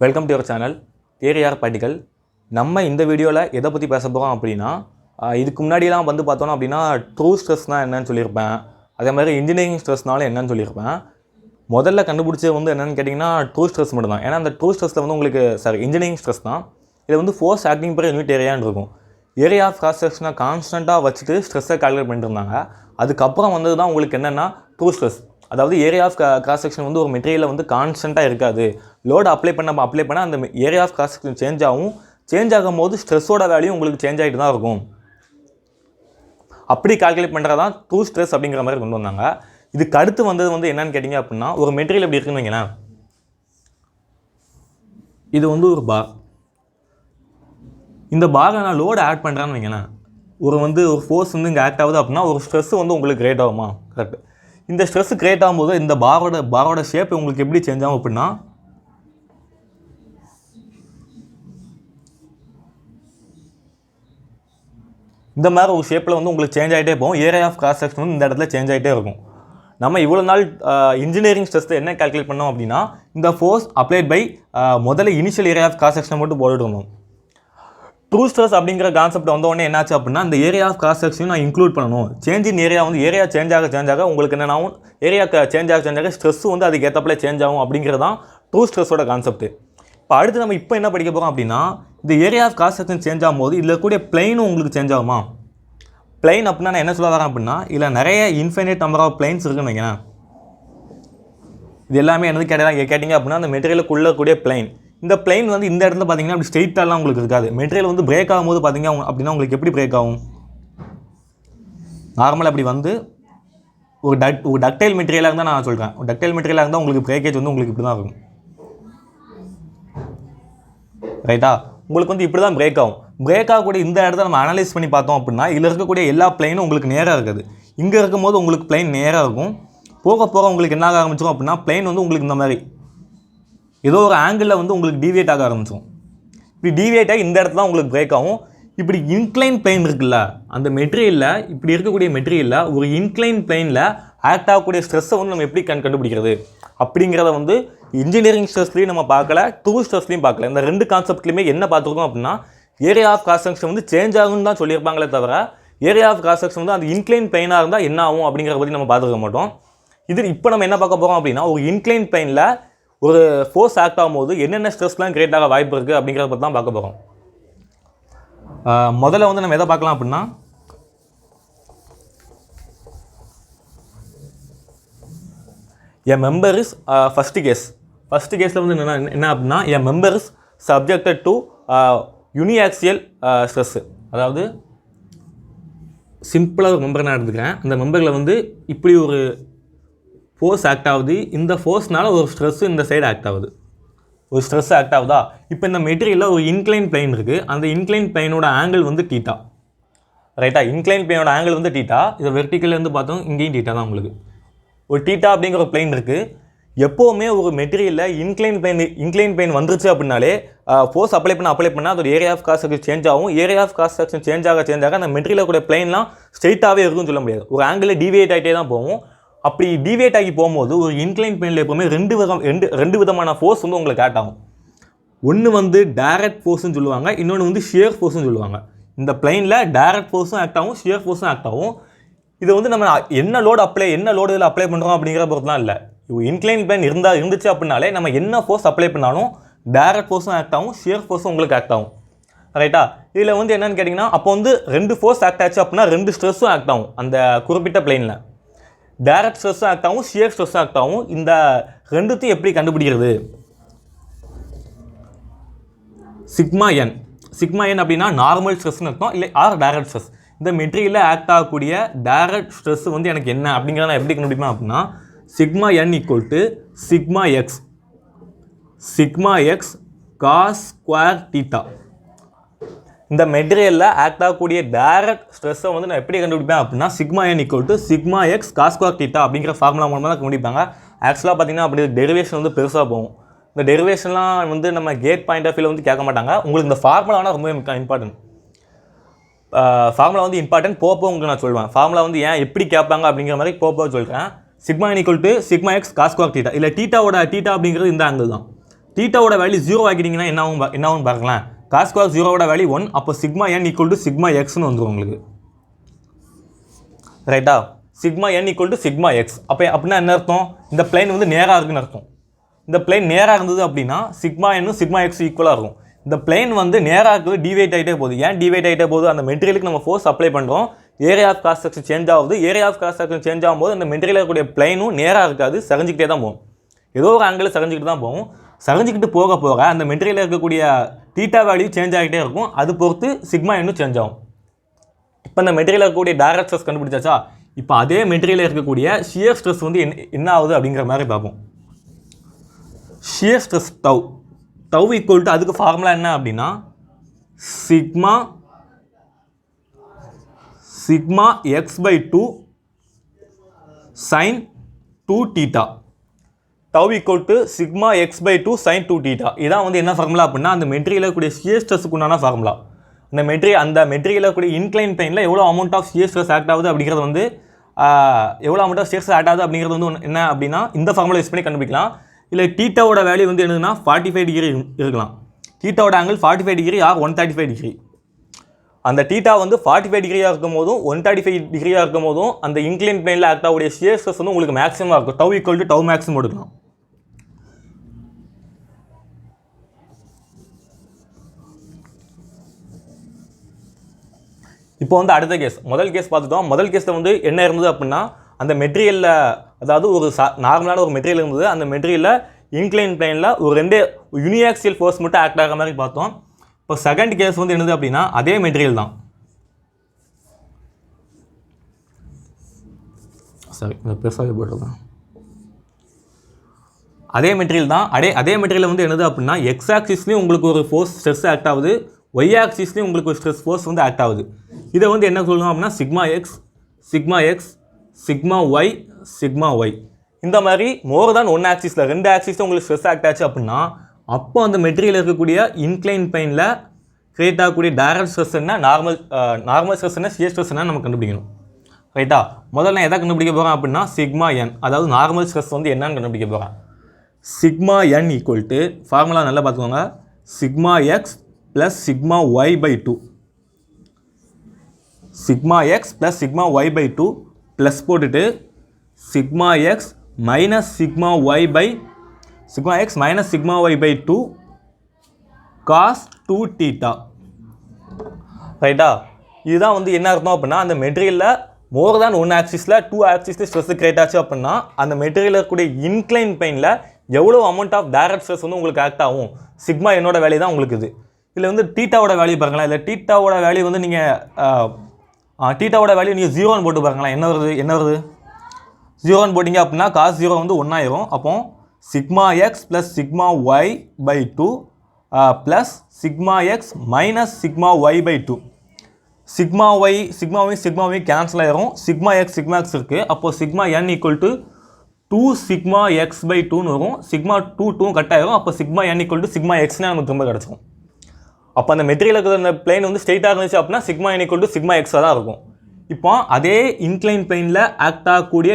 Welcome to your channel ஏரியார் பார்ட்டிகள். நம்ம இந்த வீடியோவில் எதை பற்றி பேச போகிறோம் அப்படின்னா, இதுக்கு முன்னாடிலாம் வந்து பார்த்தோன்னா அப்படின்னா ட்ரூ ஸ்ட்ரெஸ்னால் என்னன்னு சொல்லியிருப்பேன். அதே மாதிரி இன்ஜினியரிங் ஸ்ட்ரெஸ்னாலும் என்னன்னு சொல்லியிருப்பேன். முதல்ல கண்டுபிடிச்சது வந்து என்னென்னு கேட்டிங்கன்னா ட்ரூ ஸ்ட்ரெஸ் மட்டும் தான். ஏன்னா அந்த ட்ரூ ஸ்ட்ரெஸ்ஸில் வந்து உங்களுக்கு இன்ஜினியரிங் ஸ்ட்ரெஸ் தான். இது வந்து ஃபோர்ஸ் ஆக்டிங் பர் யூனிட் ஏரியான்னு இருக்கும். ஏரியா ஆஃப் கிராஸ் செக்ஷனை கான்ஸ்டண்ட்டாக வச்சுட்டு ஸ்ட்ரெஸ்ஸை கால்குலேட் பண்ணிட்டு இருந்தாங்க. அதுக்கப்புறம் வந்தது தான் உங்களுக்கு என்னென்னா ட்ரூ ஸ்ட்ரெஸ். அதாவது ஏரியா ஆஃப் கிராஸ் செக்ஷன் வந்து ஒரு மெட்டீரியலில் வந்து கான்ஸ்டண்ட்டாக இருக்காது. லோடு அப்ளை பண்ண அந்த area of cross section change ஆகும்போது ஸ்ட்ரெஸ்ஸோட வேல்யூ உங்களுக்கு சேஞ்ச் ஆகிட்டு தான் இருக்கும். அப்படி கால்குலேட் பண்ணுறது தான் ட்ரூ ஸ்ட்ரெஸ் அப்படிங்கிற மாதிரி கொண்டு வந்தாங்க. இதுக்கு அடுத்து வந்தது வந்து என்னன்னு கேட்டிங்க அப்படின்னா, ஒரு மெட்டீரியல் எப்படி இருக்குன்னு வைங்களேன். இது வந்து ஒரு பார். இந்த பாரை நான் லோடு ஆட் பண்ணுறேன்னு வைங்களேன். ஒரு ஃபோர்ஸ் வந்து இங்கே ஆக்ட் ஆகுது அப்படின்னா ஒரு ஸ்ட்ரெஸ் வந்து உங்களுக்கு கிரியேட் ஆகுமா? கரெக்ட். இந்த ஸ்ட்ரெஸ் கிரியேட் ஆகும்போது இந்த பாரோட ஷேப் உங்களுக்கு எப்படி சேஞ்ச் ஆகும் அப்படின்னா, இந்த மாதிரி ஒரு ஷேப்பில் வந்து உங்களுக்கு சேஞ்ச் ஆகிட்டே போகும். ஏரியா ஆஃப் கிராஸ் செக்ஷன் வந்து இந்த இடத்துல சேஞ்ச் ஆகிட்டே இருக்கும். நம்ம இவ்வளோ நாள் இன்ஜினியரிங் ஸ்ட்ரெஸ்ஸை என்ன கால்குலேட் பண்ணோம் அப்படின்னா, இந்த ஃபோர்ஸ் அப்ளைட் பை முதல்ல இனிஷியல் ஏரியா ஆஃப் கிராஸ் செக்ஷனை மட்டும் போட்டுட்டு இருந்தோம். ட்ரூ ஸ்ட்ரெஸ் அப்படிங்கிற கான்செப்ட் வந்தோடனே என்னாச்சு அப்படின்னா, இந்த ஏரியா ஆஃப் கிராஸ் செக்ஷன் நான் இன்க்ளூட் பண்ணணும். சேஞ்ச் இன் ஏரியா வந்து ஏரியா சேஞ்ச் ஆக உங்களுக்கு என்னென்னாகும், ஏரியா சேஞ்ச் ஆக ஸ்ட்ரெஸ் வந்து அதுக்கு ஏற்றப்பல சேஞ்ச் ஆகும் அப்படிங்கிறது தான் ட்ரூ ஸ்ட்ரெஸ்ஸோட கான்செப்ட். இப்போ அடுத்து நம்ம இப்போ என்ன படிக்க போகிறோம் அப்படின்னா, இந்த area of cross section change ஆகும்போது இதில் கூடிய பிளைனும் உங்களுக்கு சேஞ்ச் ஆகுமா? பிளைன் அப்படின்னா நான் என்ன சொல்ல வரேன் அப்படின்னா, இதில் நிறைய இன்ஃபைனைட் நம்பர் ஆஃப் பிளைன்ஸ் இருக்குன்னு வைக்கிறேன். இது எல்லாமே என்னது கேட்டிங்க அப்படின்னா, அந்த மெட்டீரியலுக்குள்ளே கூடிய பிளைன். இந்த பிளைன் வந்து இந்த இடத்துல பார்த்தீங்கன்னா அப்படி ஸ்ட்ரெயிட்டாலாம் உங்களுக்கு இருக்காது. மெட்டீரியல் வந்து பிரேக் ஆகும்போது பார்த்தீங்க அப்படின்னா உங்களுக்கு எப்படி பிரேக் ஆகும்? நார்மலாக அப்படி வந்து ஒரு டக்டைல் மெட்டீரியலாக இருந்தால் நான் சொல்கிறேன். ஒரு டக்டைல் மெட்டீரியலாக இருந்தால் உங்களுக்கு பிரேக்கேஜ் வந்து உங்களுக்கு இப்படி தான் இருக்கும். ரைட்டா? உங்களுக்கு வந்து இப்படி தான் பிரேக் ஆகும். பிரேக் ஆகக்கூடிய இந்த இடத்த நம்ம அனலைஸ் பண்ணி பார்த்தோம் அப்படின்னா, இதில் இருக்கக்கூடிய எல்லா பிளைனும் உங்களுக்கு நேராக இருக்காது. இங்கே இருக்கும்போது உங்களுக்கு பிளைன் நேராக இருக்கும். போக உங்களுக்கு என்ன ஆக ஆரம்பிச்சிடும் அப்படின்னா, பிளைன் வந்து உங்களுக்கு இந்த மாதிரி ஏதோ ஒரு ஆங்கிளில் வந்து உங்களுக்கு டீவியேட் ஆக ஆரம்பிச்சிடும். இப்படி டீவியேட் ஆகி இந்த இடத்துல தான் உங்களுக்கு பிரேக் ஆகும். இப்படி இன்க்ளைன் பிளைன் இருக்குல்ல, அந்த மெட்டீரியலில் இப்படி இருக்கக்கூடிய மெட்டீரியலில் ஒரு இன்க்ளைன் பிளைனில் ஆக்ட் ஆகக்கூடிய ஸ்ட்ரெஸ்ஸை வந்து நம்ம எப்படி கண்டுபிடிக்கிறது அப்படிங்கிறத வந்து இன்ஜினியரிங் ஸ்ட்ரெஸ்லையும் நம்ம பார்க்கல, ட்ரூ ஸ்ட்ரெஸ்லையும் பார்க்கல. இந்த ரெண்டு கான்செப்ட்லையுமே என்ன பார்த்துருக்கோம் அப்படின்னா, ஏரியா ஆஃப் கிராஸ் செக்ஷன் வந்து சேஞ்ச் ஆகும்னு தான் சொல்லியிருப்பாங்களே தவிர, ஏரியா ஆஃப் கிராஸ் செக்ஷன் வந்து அந்த இன்க்ளைன் பிளைனாக இருந்தால் என்ன ஆகும் அப்படிங்கிறத பற்றி நம்ம பார்த்துக்க மாட்டோம். இது இப்போ நம்ம என்ன பார்க்க போகிறோம் அப்படின்னா, ஒரு இன்க்ளைன் பிளைனில் ஒரு ஃபோர்ஸ் ஆக்ட் ஆகும்போது என்னென்ன ஸ்ட்ரெஸ்லாம் கிரியேட் ஆக வாய்ப்பு இருக்குது அப்படிங்கிறத பற்றி தான் பார்க்க போகிறோம். முதல்ல வந்து நம்ம எதை பார்க்கலாம் அப்படின்னா, எ மெம்பர் இஸ் ஃபஸ்ட்டு கேஸில் வந்து என்ன அப்படின்னா, எ member is subjected to uniaxial stress. அதாவது சிம்பிளாக ஒரு மெம்பர் நான் எடுத்துக்கிறேன். அந்த மெம்பரில் வந்து இப்படி ஒரு ஃபோர்ஸ் ஆக்ட் ஆகுது. இந்த ஃபோர்ஸ்னால ஒரு ஸ்ட்ரெஸ்ஸு இந்த சைடு ஆக்ட் ஆகுது. ஒரு ஸ்ட்ரெஸ் ஆக்ட் ஆகுதா? இப்போ இந்த மெட்டீரியலில் ஒரு இன்க்ளைன் பிளைன் இருக்குது. அந்த இன்க்ளைன் பிளைனோட ஆங்கிள் வந்து தீட்டா. ரைட்டா? இன்க்ளைன் பிளைனோட ஆங்கிள் வந்து தீட்டா. இதை வெர்டிக்கல்லேருந்து பார்த்தோம், இங்கேயும் தீட்டா தான் உங்களுக்கு. ஒரு தீட்டா அப்படிங்கிற ஒரு பிளைன் இருக்குது. எப்போவுமே ஒரு மெட்டீரியலில் இன்க்ளைன் பிளைன் வந்துருச்சு அப்படின்னாலே ஃபோர்ஸ் அப்ளை பண்ணால் அதோட area of cross section change ஆகும். Area of cross section change ஆக அந்த மெட்டீரியலுடைய பிளைன்லாம் ஸ்ட்ரெயிட்டாகவே இருக்குன்னு சொல்ல முடியாது. ஒரு ஆங்கிளில் டீவியேட் ஆகிட்டே தான் போகும். அப்படி டீவியேட் ஆகி போகும்போது ஒரு இன்க்ளைன் பிளைனில் எப்போவுமே ரெண்டு விதமான ஃபோர்ஸ் வந்து உங்களுக்கு ஆக்ட் ஆகும். ஒன்று வந்து டைரக்ட் ஃபோர்ஸ்னு சொல்லுவாங்க, இன்னொன்று வந்து ஷியர் ஃபோர்ஸ்னு சொல்லுவாங்க. இந்த பிளைனில் டைரக்ட் ஃபோர்ஸும் ஆக்ட் ஆகும், ஷியர் ஃபோர்ஸும் ஆக்ட் ஆகும். இது வந்து நம்ம என்ன லோடு இதில் அப்ளை பண்ணுறோம் அப்படிங்கிற பொறுத்துலாம் இல்லை. இன்க்ளைன் பிளைன் இருந்துச்சு அப்படின்னாலே நம்ம என்ன ஃபோர்ஸ் அப்ளை பண்ணாலும் டைரக்ட் ஃபோர்ஸும் ஆக்ட் ஆகும், ஷியர் ஃபோர்ஸும் உங்களுக்கு ஆக்ட் ஆகும். ரைட்டா? இதில் வந்து என்னென்னு கேட்டிங்கன்னா, அப்போ வந்து ரெண்டு ஃபோர்ஸ் ஆக்ட் ஆச்சு அப்படின்னா ரெண்டு ஸ்ட்ரெஸ்ஸும் ஆக்ட் ஆகும். அந்த குறிப்பிட்ட பிளைனில் டைரக்ட் ஸ்ட்ரெஸ்ஸும் ஆக்ட் ஆகும், ஷியர் ஸ்ட்ரெஸ்ஸும் ஆக்ட் ஆகும். இந்த ரெண்டுத்தையும் எப்படி கண்டுபிடிக்கிறது? சிக்மா என் அப்படின்னா நார்மல் ஸ்ட்ரெஸ்ன்னு அர்த்தம், இல்லை டைரக்ட் ஸ்ட்ரெஸ். இந்த மெட்டீரியலில் ஆக்ட் ஆகக்கூடிய டைரக்ட் ஸ்ட்ரெஸ் வந்து எனக்கு என்ன அப்படிங்கிறத நான் எப்படி கண்டுபிடிப்பேன் அப்படின்னா, sigma N equal to sigma x cos square theta. இந்த மெட்டீரியலில் ஆக்ட் ஆகக்கூடிய டைரக்ட் ஸ்ட்ரெஸ்ஸை வந்து நான் எப்படி கண்டுபிடிப்பேன் அப்படின்னா, sigma N equal to sigma x cos square theta அப்படிங்கிற ஃபார்முலா மூலமாக தான் கண்டுபிடிப்பாங்க. ஆக்சுவலாக பார்த்தீங்கன்னா அப்படி டெரிவேஷன் வந்து பெருசாக போகும். இந்த டெரிவேஷன்லாம் வந்து நம்ம கேட் பாயிண்ட் ஆஃப் வியூவில் வந்து கேட்க மாட்டாங்க. உங்களுக்கு இந்த ஃபார்முலானா ரொம்ப இம்பார்ட்டன்ட். ஃபார்முலா வந்து இம்பார்ட்டன்ட். போக உங்களுக்கு நான் சொல்லுவேன். ஃபார்முலா வந்து ஏன் எப்படி கேட்பாங்க அப்படிங்கிற மாதிரி போக சொல்கிறேன். Sigma N equal to sigma x cos square theta. இல்லை டீட்டா அப்படிங்கிறது இந்த ஆங்கிள் தான். தீட்டாவோட வேல்யூ 0 ஆக்கிட்டீங்கன்னா என்ன ஆகும் பார்க்கலாம். காஸ் ஸ்கொயர் 0வோட வேல்யூ 1, அப்போ sigma n equal to sigma எக்ஸ்னு வந்துடும் உங்களுக்கு. ரைட்டா? Sigma n equal to sigma X. அப்படின்னா என்ன அர்த்தம்? இந்த பிளைன் வந்து நேராக இருக்குன்னு அர்த்தம். இந்த பிளைன் நேராக இருந்தது அப்படின்னா சிக்மா என்னும் சிக்மா எக்ஸ் ஈக்குவலாக இருக்கும். இந்த பிளைன் வந்து நேராக இருக்குது, டிவைட் ஆகிட்டே போகுது. ஏன் டிவைட் ஆகிட்டே போகுது? அந்த மெட்டீரியலுக்கு நம்ம ஃபோர்ஸ் அப்ளை பண்ணுறோம், area of cross section change ஆகுது. Area of cross section change ஆகும்போது அந்த மெட்டீரியல் இருக்கக்கூடிய பிளைனும் நேராக இருக்காது, சரிஞ்சிக்கிட்டே தான் போகும். ஏதோ ஒரு ஆங்கிள் சரிஞ்சிக்கிட்டு தான் போகும். சரிஞ்சிக்கிட்டு போக போக அந்த மெட்டீரியலில் இருக்கக்கூடிய தீட்டா வேல்யூ சேஞ்ச் ஆகிட்டே இருக்கும். அது பொறுத்து சிக்மா இன்னும் சேஞ்ச் ஆகும். இப்போ இந்த மெட்டீரியல் இருக்கக்கூடிய டைரக்ட் ஸ்ட்ரெஸ் கண்டுபிடிச்சாச்சா? இப்போ அதே மெட்டீரியலில் இருக்கக்கூடிய ஷியர் ஸ்ட்ரெஸ் வந்து என்ன ஆகுது அப்படிங்கிற மாதிரி பார்ப்போம். Shear stress tau equal to, அதுக்கு ஃபார்முலா என்ன அப்படின்னா sigma x/2 sin 2 θ. Tau equal to sigma x/2 sin 2 θ. இதான் வந்து என்ன ஃபார்முலா அப்படின்னா அந்த மெட்டீரியலில் கூடிய ஷியர் ஸ்ட்ரெஸ்ஸுக்கு உண்டான ஃபார்முலா. அந்த மெட்டீரியலில் கூடிய இன்க்ளைன் பிளைனில் எவ்வளோ amount of shear stress act ஆகுது அப்படிங்கிறது வந்து எவ்வளோ amount of shear stress act ஆகுது அப்படிங்கிறது வந்து என்ன அப்படின்னா இந்த ஃபார்முலா யூஸ் பண்ணி கண்டுபிடிக்கலாம். இல்லை தீட்டாவோட வேல்யூ வந்து என்னதுன்னா 45 டிகிரி இருக்கலாம். தீட்டாவோட ஆங்கிள் 45 டிகிரி ஆர் 135 டிகிரி. அந்த தீட்டா வந்து 45 டிகிரியாக இருக்கும் போதும் 135 டிகிரியாக இருக்கும் போதும் அந்த இன்க்ளைன் பிளைனில் ஆக்ட் ஆகக்கூடிய ஷியர் ஸ்ட்ரெஸ் வந்து உங்களுக்கு மேக்ஸிமம் இருக்கும். Tau equal to tau maximum எடுக்கலாம். இப்போ வந்து அடுத்த கேஸ், முதல் கேஸ் பார்த்துட்டோம். முதல் கேஸில் வந்து என்ன இருந்தது அப்படின்னா அந்த மெட்டீரியலில், அதாவது ஒரு நார்மலான ஒரு மெட்டீரியல் இருந்தது. அந்த மெட்டீரியலில் இன்க்ளைன் பிளைனில் ஒரு 2 யூனிஆக்சியல் ஃபோர்ஸ் மட்டும் ஆக்ட் ஆகிற மாதிரி பார்த்தோம். இப்போ செகண்ட் கேஸ் வந்து என்னது அப்படின்னா அதே மெட்டீரியல் தான். சரி, பெருசாக போட்டுருக்கேன். அதே மெட்டீரியல் தான். அதே மெட்டீரியல் வந்து என்னது அப்படின்னா எக்ஸ் ஆக்சிஸ்லேயும் உங்களுக்கு ஒரு ஃபோர்ஸ் ஸ்ட்ரெஸ் ஆக்ட் ஆகுது, ஒய் ஆக்சிஸ்லேயும் உங்களுக்கு ஒரு ஸ்ட்ரெஸ் ஃபோர்ஸ் வந்து ஆக்ட் ஆகுது. இதை வந்து என்ன சொல்லணும் அப்படின்னா சிக்மா எக்ஸ், சிக்மா ஒய் இந்த மாதிரி மோர் தான் 1 ஆக்சிஸில் 2 ஆக்சிஸில் உங்களுக்கு ஸ்ட்ரெஸ் ஆக்ட் ஆச்சு அப்படின்னா அப்போ அந்த மெட்டீரியல் இருக்கக்கூடிய இன்க்ளைன் பிளைனில் கிரியேட் ஆகக்கூடிய டைரக்ட் ஸ்ட்ரெஸ் என்ன, நார்மல் ஸ்ட்ரெஸ் என்ன, ஷியர் ஸ்ட்ரெஸ் என்ன நம்ம கண்டுபிடிக்கணும். ரைட்டா? முதல்ல நான் எதை கண்டுபிடிக்க போகிறேன் அப்படின்னா சிக்மா என், அதாவது நார்மல் ஸ்ட்ரெஸ் வந்து என்னன்னு கண்டுபிடிக்க போகிறேன். Sigma N equal to formula நல்லா பார்த்துக்கோங்க, sigma X plus sigma y. Sigma X plus sigma y plus போட்டுட்டு sigma X minus sigma y cos 2 θ. ரைட்டா? இதுதான் வந்து என்ன அர்த்தம் அப்படின்னா அந்த மெட்டீரியலில் மோர் தான் 1 ஆக்சிஸில் 2 ஆக்சிஸில் ஸ்ட்ரெஸ் கிரியேட் ஆச்சு அப்படின்னா அந்த மெட்டீரியலில் இருக்கக்கூடிய இன்க்ளைன் பிளைனில் எவ்வளோ அமௌண்ட் ஆஃப் டைரக்ட் ஸ்ட்ரெஸ் வந்து உங்களுக்கு ஆக்ட் ஆகும். சிக்மா என்னோட வேல்யூ தான் உங்களுக்கு இது. இதில் வந்து தீட்டாவோட வேல்யூ பாருங்களேன். இல்லை தீட்டாவோட வேல்யூ வந்து நீங்கள் தீட்டாவோட வேல்யூ நீங்கள் 0ன்னு போட்டு பாருங்களேன். என்ன வருது 0ன்னு போட்டிங்க அப்படின்னா காஸ் 0 வந்து 1 ஆயிரும். அப்போ sigma X plus sigma y plus sigma X minus sigma y. Sigma y cancel ஆயிரும். சிக்மா எக்ஸ் இருக்குது. அப்போது sigma N equal to 2 sigma x/2ன்னு வரும். சிக்மா 2 கட் ஆயிரும். அப்போ sigma N equal to sigma எக்ஸ்னு நமக்கு திரும்ப கிடச்சிடும். அப்போ அந்த மெட்டீரியல் இருக்கிற அந்த பிளைன் வந்து ஸ்ட்ரெயிட்டாக இருந்துச்சு அப்படின்னா sigma N equal to sigma எக்ஸாக தான் இருக்கும். இப்போ அதே இன்க்ளைன் பிளைனில் ஆக்ட் ஆகக்கூடிய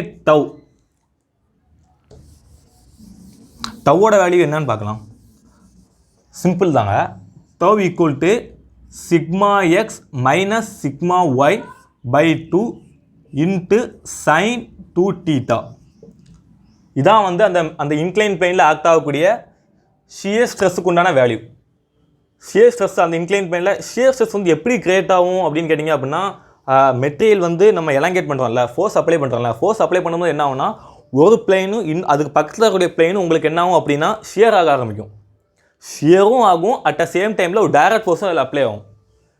டவ்வோட வேல்யூ என்னன்னு பார்க்கலாம். சிம்பிள் தாங்க. Tau equal to sigma X minus sigma ஒய்/2 இன்ட்டு சைன் 2 θ. இதான் வந்து அந்த இன்க்ளைன் பிளைனில் ஆக்ட் ஆகக்கூடிய ஷியர் ஸ்ட்ரெஸ்ஸுக்கு உண்டான வேல்யூ. ஷியர் ஸ்ட்ரெஸ் அந்த இன்க்ளைன் பிளைனில் ஷியர் ஸ்ட்ரெஸ் வந்து எப்படி கிரியேட் ஆகும் அப்படின்னு கேட்டிங்க அப்படின்னா மெட்டீரியல் வந்து நம்ம எலாங்கேட் பண்ணுறோம்ல, ஃபோர்ஸ் அப்ளை பண்ணுறோம்ல, ஃபோர்ஸ் அப்ளை பண்ணும்போது என்ன ஆகும்னா ஒரு பிளைனும் அதுக்கு பக்கத்தில் இருக்கக்கூடிய பிளைனும் உங்களுக்கு என்ன ஆகும் அப்படின்னா ஷியர் ஆக ஆரம்பிக்கும். ஷியரும் ஆகும், அட் த சேம் டைமில் ஒரு டைரக்ட் ஃபோர்ஸும் அதில் அப்ளை ஆகும்.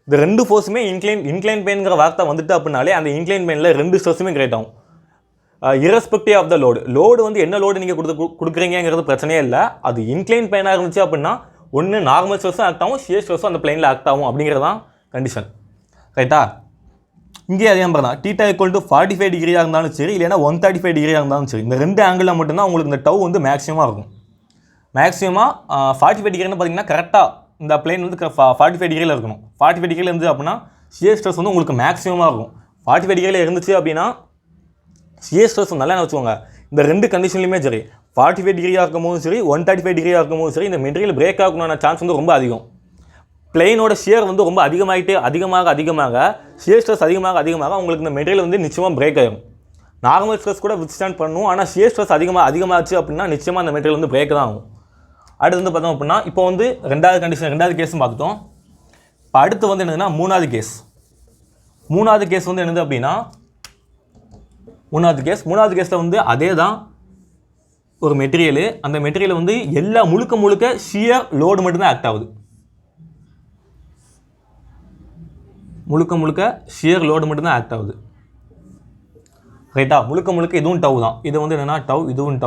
இந்த 2 ஃபோர்ஸுமே இன்க்ளைன் பிளைன்ங்கிற வார்த்தை வந்துட்டு அப்படின்னாலே அந்த இன்க்ளைன் பிளைனில் 2 ஸ்ட்ரெஸ்ஸுமே கிரியேட் ஆகும். இரஸ்பெக்டிவ் ஆஃப் த லோடு வந்து என்ன லோடு நீங்கள் கொடுக்குறீங்கிறது பிரச்சனையே இல்லை. அது இன்க்ளைன் பிளைனாக இருந்துச்சு அப்படின்னா ஒன்று நார்மல் ஸ்ட்ரெஸ்ஸும் ஆக்ட் ஆகும், ஷியர் ஸ்ட்ரெஸ்ஸும் அந்த பிளைனில் ஆக்ட் ஆகும் அப்படிங்கிறது தான் கண்டிஷன். ரைட்டா? இங்கே அதே மாதிரி தான் தீட்டா ஈக்குவல் டு 45 டிகிரியாக இருந்தாலும் சரி, இல்லைன்னா 135 டிகிரியாக இருந்தாலும் சரி, இந்த 2 ஆங்கிளில் மட்டும்தான் உங்களுக்கு இந்த டவ் வந்து மேக்ஸிமமாக இருக்கும். மேக்ஸிமமாக 45 டிகிரின்னு பார்த்தீங்கன்னா கரெக்டாக இந்த பிளைன் வந்து 45 டிகிரியில் இருக்கணும். 45 டிகிரியில் இருந்துச்சு அப்படின்னா ஷியர் ஸ்ட்ரெஸ் வந்து உங்களுக்கு மேக்ஸிமமாக இருக்கும். 45 டிகிரியில் இருந்துச்சு அப்படின்னா ஷியர் ஸ்ட்ரெஸ் நல்லா வச்சுக்கோங்க. இந்த 2 கண்டிஷன்லையுமே சரி 45 டிகிரியாக இருக்கும்போதும் சரி 135 டிகிரியாக இருக்கும்போதும் சரி இந்த மெட்டீரியல் பிரேக் ஆகணும்னா சான்ஸ் வந்து ரொம்ப அதிகம். பிளெயினோட ஷியர் வந்து ரொம்ப அதிகமாக ஷியர் ஸ்ட்ரெஸ் அதிகமாக உங்களுக்கு இந்த மெட்டீரியல் வந்து நிச்சயமாக பிரேக் ஆகும். நார்மல் ஸ்ட்ரெஸ் கூட வித்ஸ்டாண்ட் பண்ணும், ஆனால் ஷியர் ஸ்ட்ரெஸ் அதிகமாச்சு அப்படின்னா நிச்சயமாக அந்த மெட்டீரியல் வந்து பிரேக் தான் ஆகும். அடுத்து வந்து பார்த்தோம் அப்படின்னா இப்போ வந்து ரெண்டாவது கேஸும் பார்த்துட்டோம். இப்போ அடுத்து வந்து என்னதுன்னா மூணாவது கேஸ் வந்து என்னது அப்படின்னா மூணாவது கேஸில் வந்து அதே தான் ஒரு மெட்டீரியல். அந்த மெட்டீரியல் வந்து முழுக்க ஷியர் லோடு மட்டும்தான் ஆக்ட் ஆகுது. முழுக்க ஷியர் லோடு மட்டும்தான் ஆக்ட் ஆகுது. ரைட்டா? முழுக்க இதுவும் டவ் தான். இது வந்து என்னென்னா டவ், இதுவும்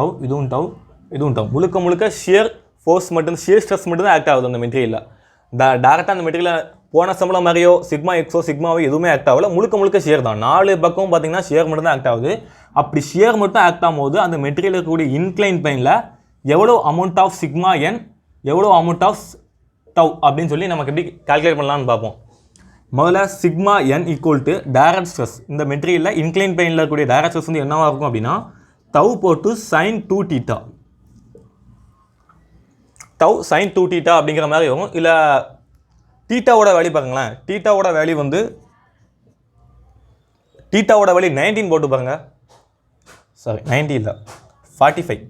டவ். முழுக்க ஷியர் ஃபோர்ஸ் ஷியர் ஸ்ட்ரெஸ் மட்டும் தான் ஆக்ட் ஆகுது அந்த மெட்டீரியலில். டேரெக்டாக அந்த மெட்டீரியலில் போன சம்பளம் மாதிரியோ சிக்மா எக்ஸோ சிக்மாவோ எதுவுமே ஆக்ட் ஆகல. முழுக்க ஷியர் தான். 4 பக்கம் பார்த்தீங்கன்னா ஷியர் மட்டும் தான் ஆக்ட் ஆகுது. அப்படி ஷியர் மட்டும் ஆக்ட் ஆகும்போது அந்த மெட்டீரியல் இருக்கக்கூடிய இன்க்ளைன் பிளேனில் எவ்வளோ அமௌண்ட் ஆஃப் சிக்மா என் எவ்வளோ அமௌண்ட் ஆஃப் டவ் அப்படின்னு சொல்லி நமக்கு எப்படி கால்குலேட் பண்ணலான்னு பார்ப்போம். முதல்ல sigma N equal to direct stress. இந்த மெட்டீரியலில் இன்க்ளைன் பிளேனில் இருக்கக்கூடிய டைரக்ட் ஸ்ட்ரெஸ் வந்து என்னவாக இருக்கும் அப்படின்னா டவ் போட்டு sin 2θ. டவ் sin 2θ அப்படிங்கிற மாதிரி வரும். இல்லை தீட்டாவோட வேல்யூ பாருங்களேன். தீட்டாவோட வேல்யூ வந்து 19 போட்டு பாருங்க. சாரி 90 இல்லை 45.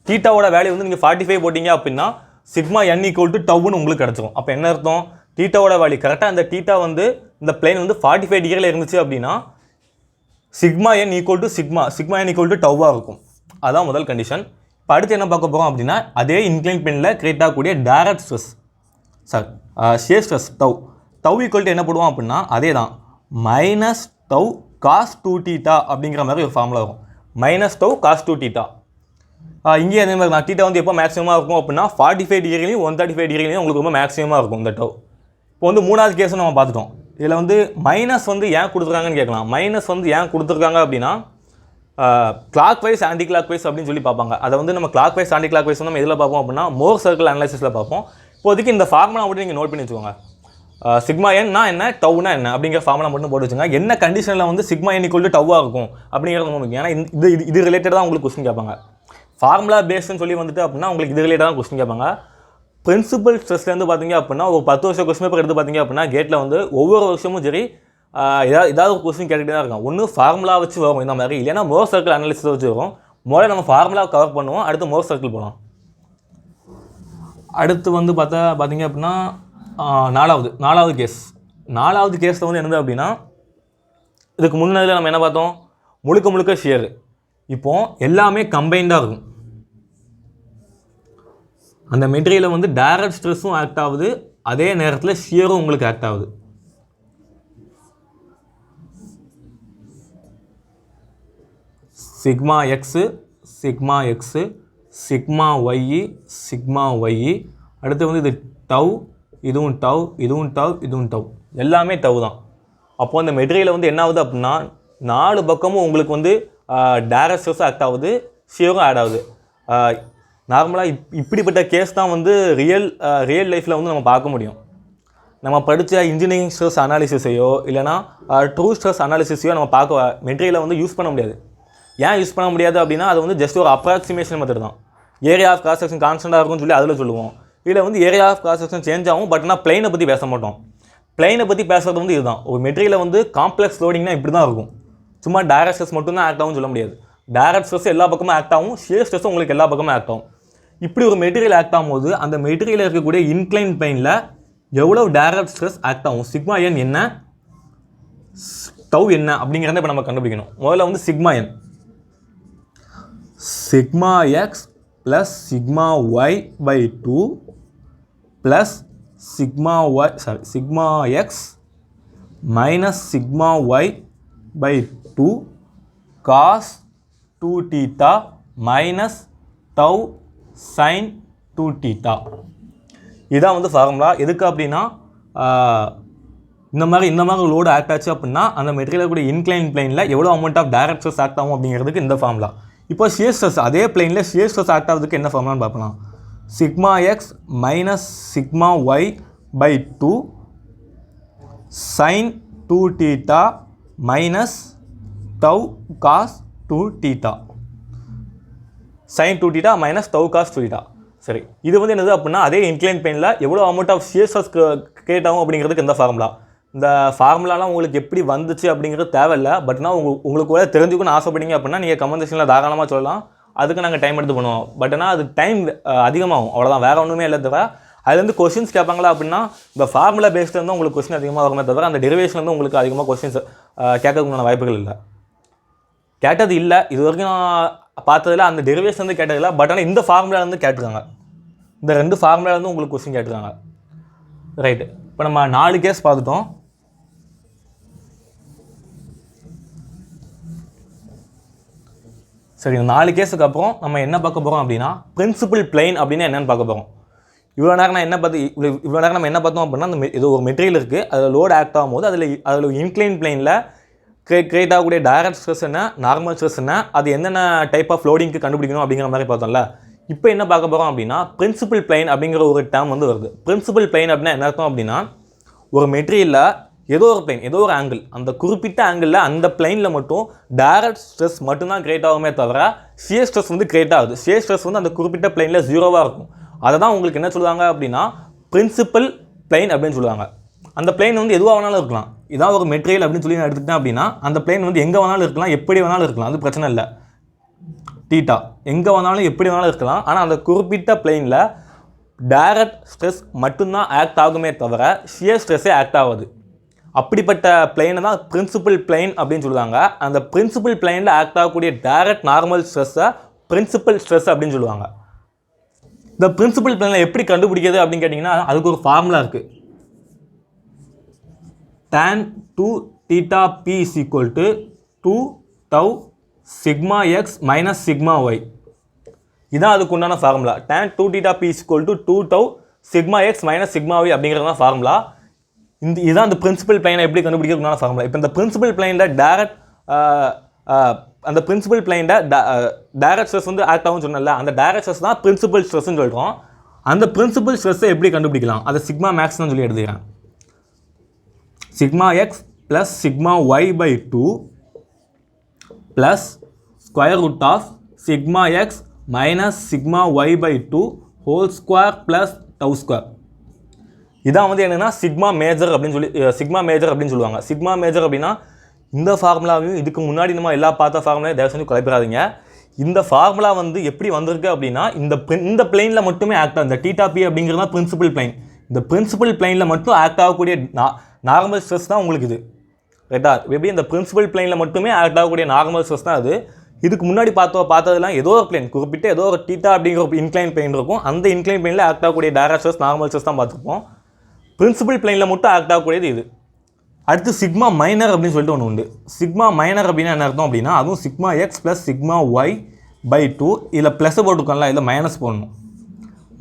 தீட்டாவோட வேல்யூ வந்து நீங்கள் 45 போட்டிங்க அப்படின்னா சிக்மா என் ஈக்குவல் டு டவ்னு உங்களுக்கு கிடச்சிரும். அப்போ என்ன அர்த்தம்? தீட்டாவோட வேல்யூ கரெக்டாக அந்த தீட்டா வந்து இந்த பிளேன் வந்து 45 டிகிரியில் இருந்துச்சு அப்படின்னா சிக்மா என் ஈக்குவல் டு டவ்வாக இருக்கும். அதான் முதல் கண்டிஷன். இப்போ அடுத்து என்ன பார்க்க போகிறோம் அப்படின்னா அதே இன்க்ளைன் பிளேனில் கிரியேட் ஆகக்கூடிய direct stress shear stress tau equal to என்ன போடுவோம் அப்படின்னா அதே தான் மைனஸ் டவ் காஸ் 2θ அப்படிங்கிற மாதிரி ஒரு ஃபார்முலா வரும். Minus tau cos 2θ. இங்கே அதே மாதிரி தீட்டா வந்து எப்போ மேக்ஸிமமாக இருக்கும் அப்படின்னா 45 டிகிரிலையும் 135 டிகிரிலையும் உங்களுக்கு ரொம்ப மேக்ஸிமமாக இருக்கும் இந்த டவ். இப்போ வந்து மூணாவது கேஸும் நம்ம பார்த்துட்டோம். இதில் வந்து மைனஸ் வந்து ஏன் கொடுத்துருக்காங்கன்னு கேட்கலாம். மைனஸ் வந்து ஏன் கொடுத்துருக்காங்க அப்படின்னா clockwise anticlockwise அப்படின்னு சொல்லி பார்ப்பாங்க. அதை வந்து நம்ம clockwise anticlockwise நம்ம எதில் பார்ப்போம் அப்படின்னா மோர் சர்க்கிள் அனலைசிஸில் பார்ப்போம். இப்போதைக்கு இந்த ஃபார்முலா மட்டும் நீங்கள் நோட் பண்ணி வச்சுக்கோங்க. சிக்மா என்னா என்ன டவ்னா என்ன அப்படிங்கிற ஃபார்முலா மட்டும் போட்டு வச்சுங்க. என்ன கண்டிஷனில் வந்து சிக்மா என் ஈக்குவல் டு டவ்வாக இருக்கும் அப்படிங்கிறது ரொம்ப முக்கியம். ஏன்னா இது ரிலேட்டடாக உங்களுக்கு கொஸ்டின் கேட்பாங்க. ஃபார்முலா பேஸ்ன்னு சொல்லி வந்துட்டு அப்படின்னா உங்களுக்கு இது ரிலேட்டடாக கொஸ்டின் கேட்பாங்க. பிரின்சிபல் ஸ்ட்ரெஸ்லேருந்து பார்த்தீங்க அப்படின்னா ஒரு 10 வருஷம் கொஸ்டின் பேப்பர் எடுத்து பார்த்தீங்க அப்படின்னா கேட்டில் வந்து ஒவ்வொரு வருஷமும் சரி ஏதாவது ஒரு கொஸ்டின் கேட்டுகிட்டே தான் இருக்கும். ஒன்று ஃபார்முலா வச்சு வரும் இந்த மாதிரி, இல்லைன்னா மோர் சர்க்கிள் அனாலிசிஸ் வச்சு வரும். முதல்ல நம்ம ஃபார்முலா கவர் பண்ணுவோம், அடுத்து மோர் சர்க்கிள் போகலாம். அடுத்து வந்து பார்த்தீங்க அப்படின்னா நாலாவது கேஸில் வந்து என்னது அப்படின்னா இதுக்கு முன்னாடியில் நம்ம என்ன பார்த்தோம்? முழுக்க ஷியர். இப்போ எல்லாமே கம்பைண்டாக இருக்கும். அந்த மெட்டீரியலில் வந்து டைரக்ட் ஸ்ட்ரெஸ்ஸும் ஆக்ட் ஆகுது, அதே நேரத்தில் ஷியரும் உங்களுக்கு ஆக்ட் ஆகுது. சிக்மா எக்ஸு சிக்மா ஒய்இ அடுத்து வந்து இது டவ், இதுவும் டவ் எல்லாமே டவ் தான். அப்போது அந்த மெட்டீரியலில் வந்து என்ன ஆகுது அப்படின்னா 4 பக்கமும் உங்களுக்கு வந்து டைரக்ட் ஸ்ட்ரெஸ் ஆக்ட் ஆகுது, ஷியரும் ஆட் ஆகுது. நார்மலாக இப்படிப்பட்ட கேஸ் தான் வந்து ரியல் லைஃப்பில் வந்து நம்ம பார்க்க முடியும். நம்ம படித்த இன்ஜினியரிங் ஸ்ட்ரெஸ் அனாலிசிஸையோ இல்லைனா ட்ரூ ஸ்ட்ரெஸ் அனாலிசிஸையோ நம்ம மெட்டீரியலை வந்து யூஸ் பண்ண முடியாது. ஏன் யூஸ் பண்ண முடியாது அப்படின்னா அது வந்து ஜஸ்ட் ஒரு அப்ராக்சிமேஷன் மெத்தட் தான். ஏரியா ஆஃப் கிராஸ் செக்ஷன் கான்ஸ்டன்ட்டாக இருக்கும்னு சொல்லி அதில் சொல்லுவோம். இதில் வந்து area of cross section change ஆகும், பட் ஆனால் பிளைனை பற்றி பேச மாட்டோம். பிளைனை பற்றி பேசுறது வந்து இதுதான். ஒரு மெட்டீரியலில் வந்து காம்ப்ளெக்ஸ் லோடிங்னா இப்படி தான் இருக்கும். சும்மா டைரக்ட் ஸ்ட்ரெஸ் மட்டும் தான் ஆக்ட் ஆகும்னு சொல்ல முடியாது. டைரக்ட் ஸ்ட்ரெஸ் எல்லா பக்கமும் ஆக்ட் ஆகும், ஷியர் ஸ்ட்ரெஸ் உங்களுக்கு எல்லா பக்கமும் ஆக்ட் ஆகும். இப்படி ஒரு மெட்டீரியல் ஆக்ட் ஆகும்போது அந்த மெட்டீரியலில் இருக்கக்கூடிய இன்க்ளைன் பிளேனில் எவ்வளோ டைரக்ட் ஸ்ட்ரெஸ் ஆக்ட் ஆகும், சிக்மா என் என்ன, டவ் என்ன அப்படிங்கிறத இப்போ நம்ம கண்டுபிடிக்கணும். முதல்ல வந்து sigma X plus sigma Y by 2 plus sigma X minus sigma Y by 2 cos 2θ minus tau sin 2θ. இதுதான் வந்து ஃபார்முலா. எதுக்கு அப்படின்னா இந்த மாதிரி லோடு ஆக்ட் ஆச்சு அப்படின்னா அந்த மெட்டீரியல் கூட இன்க்ளைன் பிளேனில் எவ்வளோ amount of direct stress act ஆகும் அப்படிங்கிறதுக்கு இந்த ஃபார்முலா. இப்போ ஷியர் ஸ்ட்ரெஸ் அதே பிளேனில் ஷியர் ஸ்ட்ரெஸ் ஆக்ட் ஆகிறதுக்கு என்ன ஃபார்முலான்னு பார்க்கலாம். Sigma X minus sigma Y by 2 sin 2θ minus tau cos 2θ. sin 2 theta minus tau cos 2 theta. சரி, இது வந்து என்னது அப்படின்னா அதே இன்க்ளைன் பிளேனில் எவ்வளோ amount of shear stress create ஆகும் அப்படிங்கிறதுக்கு இந்த ஃபார்முலா. இந்த ஃபார்முலாலாம் உங்களுக்கு எப்படி வந்துச்சு அப்படிங்கிறது தேவையில்லை. பட்னா உங்களுக்கு கூட தெரிஞ்சுக்கணும்னு ஆசைப்பட்டீங்க அப்படின்னா நீங்கள் கமெண்ட் செக்ஷனில் தாராளமாக சொல்லலாம். அதுக்கு நாங்கள் டைம் எடுத்து பண்ணுவோம். பட் ஆனால் அது டைம் அதிகமாகும், அவ்வளோதான், வேறு ஒன்றுமே இல்லை. தவிர அதுலேருந்து கொஸ்டின்ஸ் கேட்பாங்களா அப்படின்னா இந்த ஃபார்முலா பேஸ்டு வந்து உங்களுக்கு கொஸ்டின் அதிகமாக வருமே தவிர அந்த டெரிவேஷன் வந்து உங்களுக்கு அதிகமாக கொஸ்டின்ஸ் கேட்கறதுக்கான வாய்ப்புகள் இல்லை. கேட்டது இல்லை, இது வரைக்கும் நான் பார்த்ததில் அந்த டெரிவேஷன் வந்து கேட்டதில்லை. பட் ஆனால் இந்த ஃபார்முலா வந்து கேட்டிருக்காங்க, இந்த 2 ஃபார்முலா வந்து உங்களுக்கு கொஸ்டின் கேட்டிருக்காங்க. ரைட்டு, இப்போ நம்ம 4 கேஸ் பார்த்துட்டோம். சரி, இந்த 4 கேஸுக்கு அப்புறம் நம்ம என்ன பார்க்க போகிறோம் அப்படின்னா பிரின்சிபல் பிளைன் அப்படின்னா என்னென்னு பார்க்க போகிறோம். இவ்வளோ நேரம் நம்ம என்ன பார்த்தோம் அப்படின்னா அந்த ஏதோ ஒரு மெட்டீரியல் இருக்குது, அதில் லோடு ஆக்ட் ஆகும்போது அதில் இன்க்ளைன் பிளைனில் கிரியேட் ஆகக்கூடிய டைரக்ட் ஸ்ட்ரெஸ் என்ன, நார்மல் ஸ்ட்ரெஸ் என்ன, அது என்னென்ன டைப் ஆஃப் லோடிங்க்கு கண்டுபிடிக்கணும் அப்படிங்கிற மாதிரி பார்த்தோம்ல. இப்போ என்ன பார்க்க போகிறோம் அப்படின்னா பிரின்சிபல் பிளைன் அப்படிங்கிற ஒரு டேர்ம் வந்து வருது. பிரின்சிபல் பிளைன் அப்படின்னா என்ன அர்த்தம் அப்படின்னா ஒரு மெட்டீரியலில் ஏதோ ஒரு பிளைன், ஏதோ ஒரு ஆங்கிள், அந்த குறிப்பிட்ட ஆங்கிளில் அந்த பிளைனில் மட்டும் டைரக்ட் ஸ்ட்ரெஸ் மட்டும்தான் கிரியேட் ஆகுமே தவிர ஷியர் ஸ்ட்ரெஸ் வந்து கிரியேட் ஆகுது. ஷியர் ஸ்ட்ரெஸ் வந்து அந்த குறிப்பிட்ட பிளைனில் 0வாக இருக்கும். அதை தான் உங்களுக்கு என்ன சொல்லுவாங்க அப்படின்னா பிரின்சிபல் பிளைன் அப்படின்னு சொல்லுவாங்க. அந்த பிளைன் வந்து எதுவாக வேணாலும் இருக்கலாம். இதான் ஒரு மெட்டீரியல் அப்படின்னு சொல்லி நான் எடுத்துக்கிட்டேன் அப்படின்னா அந்த பிளைன் வந்து எங்கே வேணாலும் இருக்கலாம், எப்படி வேணாலும் இருக்கலாம், அது பிரச்சனை இல்லை. தீட்டா எங்கே வேணாலும் எப்படி வேணாலும் இருக்கலாம். ஆனால் அந்த குறிப்பிட்ட பிளைனில் டைரக்ட் ஸ்ட்ரெஸ் மட்டும்தான் ஆக்ட் ஆகுமே தவிர ஷியர் ஸ்ட்ரெஸ்ஸே ஆக்ட் ஆகுது. அப்படிப்பட்ட பிளைனை தான் பிரின்சிபல் பிளைன் அப்படின்னு சொல்லுவாங்க. அந்த பிரின்சிபல் பிளைனில் ஆக்ட் ஆகக்கூடிய டைரக்ட் நார்மல் ஸ்ட்ரெஸ்ஸை பிரின்சிபல் ஸ்ட்ரெஸ் அப்படின்னு சொல்லுவாங்க. இந்த பிரின்சிபல் பிளைனில் எப்படி கண்டுபிடிக்கிறது அப்படின்னு கேட்டிங்கன்னா அதுக்கு ஒரு ஃபார்முலா இருக்குது. tan 2 theta p is equal to 2 tau sigma x minus sigma y. இதான் அதுக்கு உண்டான formula. tan 2 theta p is equal to 2 tau sigma x minus sigma y அப்படிங்கிறது தான் ஃபார்முலா. இதுதான் அந்த பிரின்சிபல் பிளைனை எப்படி கண்டுபிடிக்கிறதுக்கான ஃபார்முலா. இப்போ இந்த பிரின்சிபல் பிளைனில் அந்த பிரின்சிபல் பிளைனில் டைரக்ட் ஸ்ட்ரெஸ் வந்து ஆக்ட் ஆகும்னு சொன்னல, அந்த டைரக்ட் ஸ்ட்ரெஸ் தான் பிரின்சிபல் ஸ்ட்ரெஸ்ன்னு சொல்கிறோம். அந்த பிரின்சிபல் ஸ்ட்ரெஸ்ஸை எப்படி கண்டுபிடிக்கலாம், அதை சிக்மா மேக்ஸ் தான் சொல்லி எடுத்துக்கிறேன். sigma x plus sigma y by 2 plus square root of sigma x minus sigma y by 2 whole square plus tau square. இதான் வந்து என்னென்னா சிக்மா மேஜர் அப்படின்னு சொல்லுவாங்க. சிக்மா மேஜர் அப்படின்னா இந்த ஃபார்முலாவையும் இதுக்கு முன்னாடி நம்ம எல்லா பார்த்த ஃபார்முலாவையும் தயவு செஞ்சு குழப்பிடாதீங்க. இந்த ஃபார்முலா வந்து எப்படி வந்திருக்கு அப்படின்னா இந்த பிளைனில் மட்டுமே ஆக்ட் ஆகும். இந்த டீட்டா பி அப்படிங்கிறது தான் பிரின்சிபல் பிளைன். இந்த பிரின்சிபல் பிளைனில் மட்டும் ஆக்ட் ஆகக்கூடிய நார்மல் ஸ்ட்ரெஸ் தான் உங்களுக்கு இது. ரைட்டா, எப்படி இந்த பிரின்சிபல் பிளைனில் மட்டுமே ஆக்ட் ஆகக்கூடிய நார்மல் ஸ்ட்ரெஸ் தான் அது. இதுக்கு முன்னாடி பார்த்ததெல்லாம் ஏதோ ஒரு பிளைன், குறிப்பிட்ட ஏதோ ஒரு டீட்டா அப்படிங்கிற ஒரு இன்க்ளைன் பிளைன் இருக்கும். அந்த இன்க்ளைன் பிளைனில் ஆக்ட் ஆகக்கூடிய டைரக்ட் ஸ்ட்ரெஸ் நார்மல் ஸ்ட்ரெஸ் தான் பார்த்துருப்போம். பிரின்சிபல் பிளைனில் மட்டும் ஆக்ட் ஆகக்கூடியது இது. அடுத்து சிக்மா மைனர் அப்படின்னு சொல்லிட்டு ஒன்று உண்டு. சிக்மா மைனர் அப்படின்னா என்ன அர்த்தம் அப்படின்னா அதுவும் sigma X plus sigma Y by 2, இதில் ப்ளஸ் போட்டுக்கோங்களா, இதில் மைனஸ் போடணும்.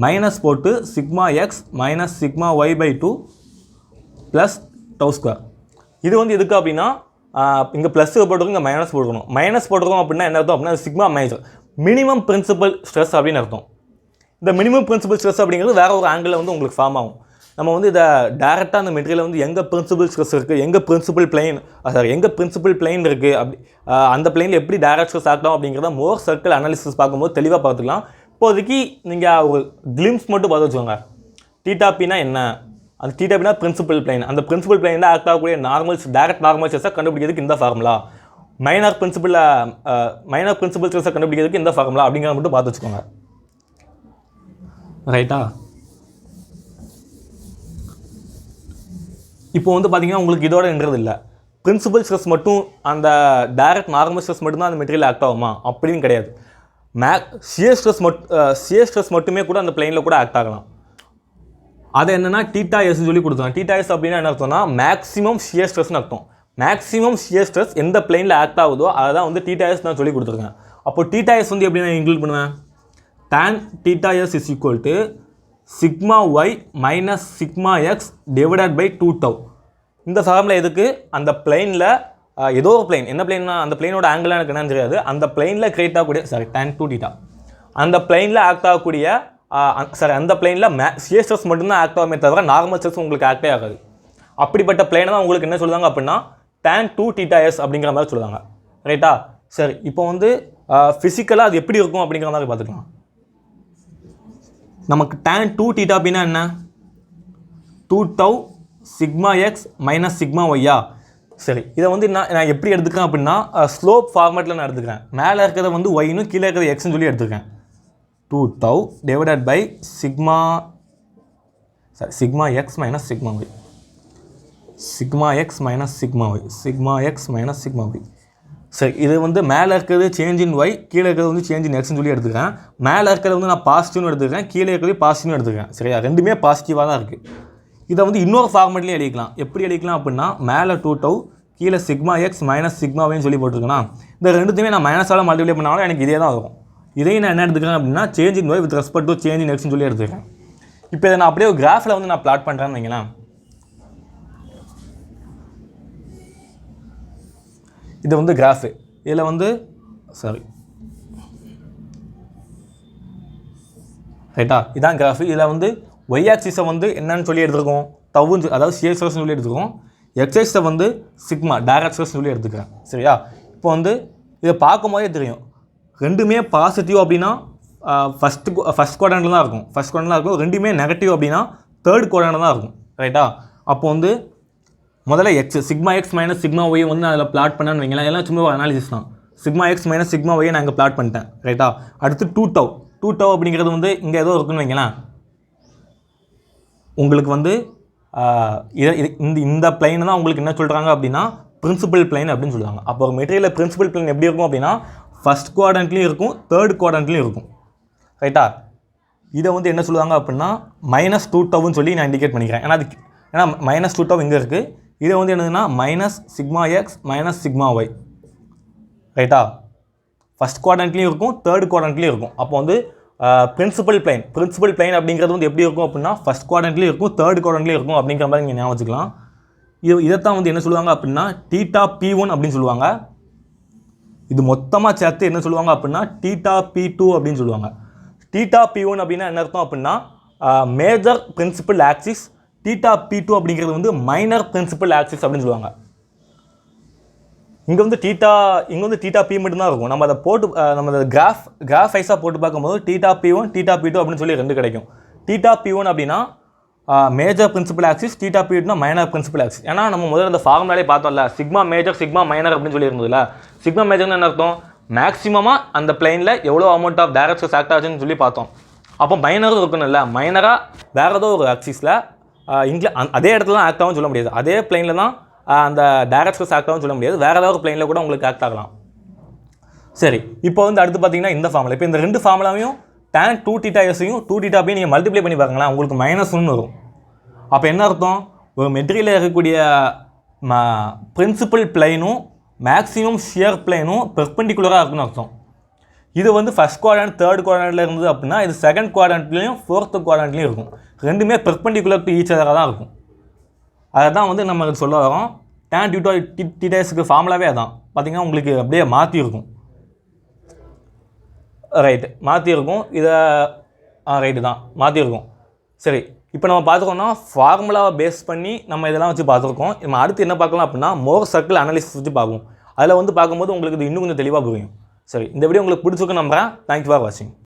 மைனஸ் போட்டு sigma X minus sigma Y by 2 plus tau square. இது வந்து எதுக்கு அப்படின்னா இங்கே ப்ளஸ் போட்டுருக்கோம், இங்கே மைனஸ் போட்டுக்கணும். மைனஸ் போட்டுருக்கோம் அப்படின்னா என்ன அர்த்தம் அப்படின்னா sigma major minimum principal stress அப்படின்னு அர்த்தம். இந்த மினிமம் பிரின்சிபல் ஸ்ட்ரெஸ் அப்படிங்கிறது வேறு ஒரு ஆங்கிளில் வந்து உங்களுக்கு ஃபார்ம் ஆகும். நம்ம வந்து இதை டேரெக்டாக அந்த மெட்டீரியல் வந்து எங்கே பிரின்சிபல் ஸ்ட்ரெஸ் இருக்குது, எங்கே பிரின்சிபல் பிளைன் இருக்குது, அப்படி அந்த பிளைனில் எப்படி டைரக்ட் ஸ்ட்ரெஸ் ஆகலாம் அப்படிங்கிறத மோர் சர்க்கிள் அனாலிசிஸ் பார்க்கும்போது தெளிவாக பார்த்துக்கலாம். இப்போதைக்கு நீங்கள் ஒரு கிளிம்ஸ் மட்டும் பார்த்து வச்சுக்கோங்க. டீட்டாப்பினா என்ன, அந்த டீட்டாப்பினா பிரின்சிபல் பிளைன். அந்த பிரின்சிபல் பிளைனில் ஆக்ட் ஆகக்கூடிய டைரக்ட் நார்மல் ஸ்ட்ரெஸ்ஸை கண்டுபிடிக்கிறதுக்கு இந்த ஃபார்முலா, மைனர் பிரின்சிபல் ஸ்ட்ரெஸ்ஸை கண்டுபிடிக்கிறதுக்கு இந்த ஃபார்முலா அப்படிங்கிறத மட்டும் பார்த்து வச்சுக்கோங்க. ரைட்டா, இப்போ வந்து பார்த்தீங்கன்னா உங்களுக்கு இதோட நின்றது இல்லை. பிரின்சிபல் ஸ்ட்ரெஸ் மட்டும் அந்த டைரக்ட் நார்மல் ஸ்ட்ரெஸ் மட்டும்தான் அந்த மெட்டீரியல் ஆக்ட் ஆகுமா அப்படின்னு கிடையாது. ஷியர் ஸ்ட்ரெஸ் மட்டுமே கூட அந்த பிளைனில் கூட ஆக்ட் ஆகலாம். அது என்னென்னா டீட்டா எஸ்ன்னு சொல்லி கொடுத்தாங்க. டீட்டா எஸ் அப்படின்னா என்ன அர்த்தம்னா மேக்ஸிமம் ஷியர் ஸ்ட்ரெஸ்னு அர்த்தம். மேக்ஸிமம் ஷியர் ஸ்ட்ரெஸ் எந்த பிளைனில் ஆக்ட் ஆகுதோ அதை தான் வந்து டீட்டா எஸ் நான் சொல்லி கொடுத்துருக்கேன். அப்போ டீட்டா எஸ் வந்து எப்படி நான் இன்க்ளூட் பண்ணுவேன், tan theta s is equal to sigma y minus sigma x divided by 2 tau. இந்த ஃபார்முலா எதுக்கு, அந்த பிளைனில் ஏதோ ஒரு பிளைன், என்ன பிளைன்னா அந்த பிளைனோட ஆங்கிள் எனக்கு என்னன்னு தெரியாது, அந்த பிளைனில் கிரியேட் ஆகக்கூடிய tan 2 theta அந்த பிளைனில் ஆக்ட் ஆகக்கூடிய அந்த பிளைனில் ஷியர் ஸ்ட்ரெஸ் மட்டும்தான் ஆக்ட் ஆகுமே தவிர நார்மல் ஸ்ட்ரெஸ் உங்களுக்கு ஆக்டே ஆகாது. அப்படிப்பட்ட பிளைனை தான் உங்களுக்கு என்ன சொல்லுவாங்க அப்படின்னா tan 2 theta s அப்படிங்கிற மாதிரி சொல்லுவாங்க. ரைட்டா, சரி, இப்போ வந்து ஃபிசிக்கலாக அது எப்படி இருக்கும் அப்படிங்கிற மாதிரி பார்த்துக்கலாம். நமக்கு tan 2 θ அப்படின்னா என்ன, 2 tau sigma X minus sigma ஒய்யா. சரி, இதை வந்து நான் எப்படி எடுத்துக்கிறேன் அப்படின்னா ஸ்லோப் ஃபார்மேட்டில் நான் எடுத்துக்கிறேன். மேலே இருக்கிறத வந்து ஒய்னு கீழே இருக்கிறத எக்ஸ்ன்னு சொல்லி எடுத்துக்கிறேன். 2 tau divided by sigma X minus sigma y, sigma X minus sigma y, sigma X minus sigma y. சரி, இது வந்து மேலே இருக்கிறது சேஞ்ச் இன் ஒய், கீழே இருக்கிறது வந்து சேஞ்ச் இன் எக்ஸ்ன்னு சொல்லி எடுத்துக்கிறேன். மேலே இருக்கிறது வந்து நான் பாசிட்டிவ்னு எடுத்துக்கிறேன், கீழே இருக்கிறது பாசிட்டிவ்னு எடுத்துக்கிறேன். சரியா, ரெண்டுமே பாசிட்டிவாக தான் இருக்குது. இதை வந்து இன்னொரு ஃபார்மேட்லேயும் எழுதிக்கலாம். எப்படி எழுதிக்கலாம் அப்படின்னா மேலே 2 tau கீழே சிக்மா எக்ஸ் மைனஸ் சிக்மாவைன்னு சொல்லி போட்டிருக்கேன்னா இந்த ரெண்டுத்தையுமே நான் மைனஸால் மல்டிப்ளை பண்ணாலும் எனக்கு இதே தான் வரும். இதையும் நான் என்ன எடுத்துக்கிறேன் அப்படின்னா change in Y with respect to change in எக்ஸ்ன்னு சொல்லி எடுத்துக்கிறேன். இப்போ இதை நான் அப்படியே ஒரு கிராஃபில் வந்து நான் பிளாட் பண்ணுறேன்னு வைங்களேன். இது வந்து கிராஃபு. இதில் வந்து ரைட்டா, இதான் கிராஃபு. இதில் வந்து ஒய் ஆக்சிஸை வந்து என்னன்னு சொல்லி எடுத்துருக்கோம், தவுன்னு, அதாவது சிஎஸ்எஸ்ன்னு சொல்லி எடுத்துருக்கோம். எக்ஸைஸை வந்து சிக்மா டைரக்ட்ஸ்ன்னு சொல்லி எடுத்துக்கிறேன். சரியா, இப்போ வந்து இதை பார்க்கும் போதே தெரியும் ரெண்டுமே பாசிட்டிவ் அப்படின்னா ஃபஸ்ட் குவாட்ரண்ட்டில் தான் இருக்கும், ஃபஸ்ட் குவாட்ரண்ட்டில் தான் இருக்கும். ரெண்டுமே நெகட்டிவ் அப்படின்னா தேர்ட் குவாட்ரண்ட்டில் தான் இருக்கும். ரைட்டா, அப்போ வந்து முதல்ல x sigma X minus sigma y வந்து நான் அதில் பிளாட் பண்ணேன்னு வைங்களேன். எல்லாம் சும்மா அனாலிசிஸ் தான். சிக்மா எக்ஸ் மைனஸ் சிக்மா ஒய்யை நான் இங்கே பிளாட் பண்ணிட்டேன். ரைட்டா, அடுத்து 2 tau அப்படிங்கிறது வந்து இங்கே ஏதோ இருக்குன்னு வைங்களேன். உங்களுக்கு வந்து இந்த பிளைனை தான் உங்களுக்கு என்ன சொல்கிறாங்க அப்படின்னா பிரின்சிபல் பிளைன் அப்படின்னு சொல்லுவாங்க. அப்போ ஒரு மெட்டீரியலில் பிரின்சிபல் பிளைன் எப்படி இருக்கும் அப்படின்னா ஃபஸ்ட் குவாட்ரண்ட்லேயும் இருக்கும், தேர்ட் குவாட்ரண்ட்லேயும் இருக்கும். ரைட்டா, இதை வந்து என்ன சொல்லுவாங்க அப்படின்னா -2 tauன்னு சொல்லி நான் இண்டிகேட் பண்ணிக்கிறேன். ஏன்னா -2 tau இங்கே இருக்குது. இதை வந்து என்னதுன்னா minus sigma X minus sigma y. ரைட்டா, ஃபஸ்ட் குவாட்ரண்ட்லேயும் இருக்கும், தேர்ட் குவாட்ரண்ட்லேயும் இருக்கும். அப்போ வந்து பிரின்சிபல் பிளைன் அப்படிங்கிறது வந்து எப்படி இருக்கும் அப்படின்னா ஃபஸ்ட் குவாட்ரண்ட்லேயும் இருக்கும், தேர்ட் குவாட்ரண்ட்லேயும் இருக்கும் அப்படிங்கிற மாதிரி நீங்கள் ஞாபகம் வச்சுக்கலாம். இதைத்தான் வந்து என்ன சொல்லுவாங்க அப்படின்னா θp1 அப்படின்னு சொல்லுவாங்க. இது மொத்தமாக சேர்த்து என்ன சொல்லுவாங்க அப்படின்னா θp2 அப்படின்னு சொல்லுவாங்க. θp1 அப்படின்னா என்ன அர்த்தம் அப்படின்னா மேஜர் பிரின்சிபல் ஆக்சிஸ், θp2 அப்படிங்கிறது வந்து மைனர் பிரின்சிபல் ஆக்சிஸ் அப்படின்னு சொல்லுவாங்க. இங்கே வந்து θp மட்டும்தான் இருக்கும். நம்ம அதை போட்டு நம்ம அதை கிராஃப் வைஸாக போட்டு பார்க்கும்போது θp1 θp2 அப்படின்னு சொல்லி ரெண்டு கிடைக்கும். θp1 அப்படின்னா major principal axis, θp2 minor principal axis. ஏன்னா நம்ம முதல்ல அந்த ஃபார்முலாலே பார்த்தோம்ல, சிக்மா மேஜர் சிக்மா மைனர் அப்படின்னு சொல்லி இருந்ததுல. சிக்மா மேஜர்னு என்ன அர்த்தம், மேக்ஸிமமாக அந்த பிளைனில் எவ்வளோ அமௌண்ட் ஆஃப் டைரக்ட்ஸ் ஆக்ட் ஆச்சுன்னு சொல்லி பார்த்தோம். அப்போ மைனரும் இருக்கணும்ல, மைனராக வேறு ஏதோ ஒரு ஆக்சிஸில் அதே இடத்துல தான் ஆக்ட் ஆகும்னு சொல்ல முடியாது. அதே பிளைனில் தான் அந்த டைரக்ட்ஸ் ஆக்ட் ஆகும்னு சொல்ல முடியாது. வேறு ஏதாவது பிளைனில் கூட உங்களுக்கு ஆக்ட் ஆகலாம். சரி, இப்போ வந்து அடுத்து பார்த்தீங்கன்னா இந்த ஃபார்முலா. இப்போ இந்த ரெண்டு ஃபார்முலாவையும் tan 2 θsையும் 2 θp நீங்கள் மல்டிப்ளை பண்ணி பாருங்களேன், உங்களுக்கு -1 வரும். அப்போ என்ன அர்த்தம், ஒரு மெட்டீரியலில் இருக்கக்கூடிய பிரின்சிபல் பிளைனும் மேக்ஸிமம் ஷியர் பிளைனும் பெர்பெண்டிகுலராக இருக்குன்னு அர்த்தம். இது வந்து ஃபஸ்ட் குவாட்ரண்ட் தேர்ட் குவாட்ரண்ட்டில் இருந்தது அப்படின்னா இது செகண்ட் குவாட்ரண்ட்லேயும் ஃபோர்த் குவாட்ரண்ட்லேயும் இருக்கும். ரெண்டுமே பெர்பெண்டிகுலர் டு ஈச் அதராக தான் இருக்கும். அதை தான் வந்து நம்ம சொல்ல வரோம். tan 2 θsக்கு ஃபார்முலாவே அதான். பார்த்திங்கன்னா உங்களுக்கு அப்படியே மாற்றி இருக்கும். ரைட்டு, மாற்றிருக்கும். இதை ரைட்டு தான் மாற்றிருக்கும். சரி, இப்போ நம்ம பார்த்துக்கோன்னா ஃபார்முலாவை பேஸ் பண்ணி நம்ம இதெல்லாம் வச்சு பார்த்துருக்கோம். நம்ம அடுத்து என்ன பார்க்கலாம் அப்படின்னா மோர் சர்க்கிள் அனாலிசிஸ் வச்சு பார்ப்போம். அதில் வந்து பார்க்கும்போது உங்களுக்கு இது இன்னும் கொஞ்சம் தெளிவாக புரியும். சரி, இந்த வீடியோ உங்களுக்கு பிடிச்சிருக்கு நம்புறேன். தேங்க்யூ ஃபார் வாட்சிங்.